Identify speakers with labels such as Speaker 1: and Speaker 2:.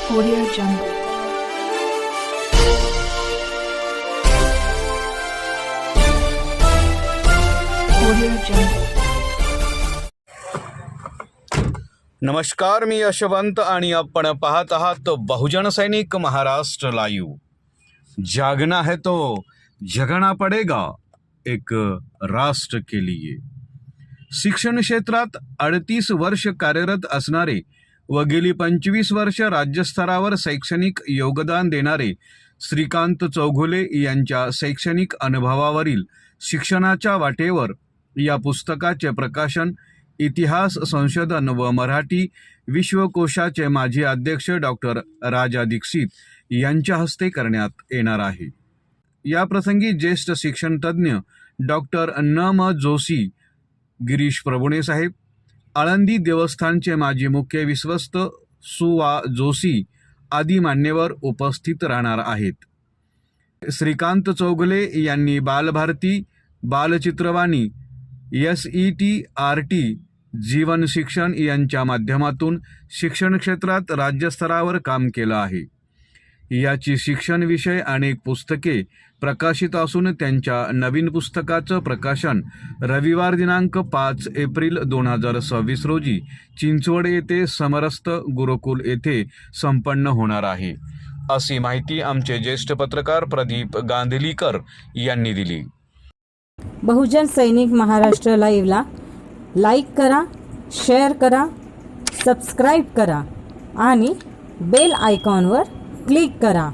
Speaker 1: Audio Jungle. Audio Jungle.
Speaker 2: नमस्कार, मी यशवंत आणि आपण पाहत आहात बहुजन सैनिक महाराष्ट्र लाईव्ह. जागना है तो जगना पडेगा एक राष्ट्र के लिए. शिक्षण क्षेत्रात 38 वर्ष कार्यरत असणारे व गेली 25 वर्ष राज्यस्तरावर शैक्षणिक योगदान देणारे श्रीकांत चौघुले यांच्या शैक्षणिक अनुभवावरील शिक्षणाच्या वाटेवर या पुस्तकाचे प्रकाशन इतिहास संशोधन व मराठी विश्वकोशाचे माजी अध्यक्ष डॉक्टर राजा दीक्षित यांच्या हस्ते करण्यात येणार आहे. या प्रसंगी ज्येष्ठ शिक्षण तज्ज्ञ डॉक्टर न म जोशी, गिरीश प्रभुणे साहेब, आळंदी देवस्थानचे माजी मुख्य विश्वस्त सुवा जोशी आदी मान्यवर उपस्थित राहणार आहेत. श्रीकांत चौघुले यांनी बालभारती, बालचित्रवाणी, SETRT, जीवन शिक्षण यांच्या माध्यमातून शिक्षण क्षेत्रात राज्यस्तरावर काम केलं आहे. याची शिक्षण विषय अनेक पुस्तके प्रकाशित असून त्यांच्या नवीन पुस्तकाचं प्रकाशन रविवार दिनांक 5 एप्रिल 2026 रोजी चिंचवड येथे समरस्त गुरुकुल येथे संपन्न होणार आहे, अशी माहिती आमचे ज्येष्ठ पत्रकार प्रदीप गांधीलीकर यांनी दिली.
Speaker 3: बहुजन सैनिक महाराष्ट्र लाईव्हला लाईक करा, शेअर करा, सबस्क्राईब करा आणि बेल आयकॉनवर क्लिक करा.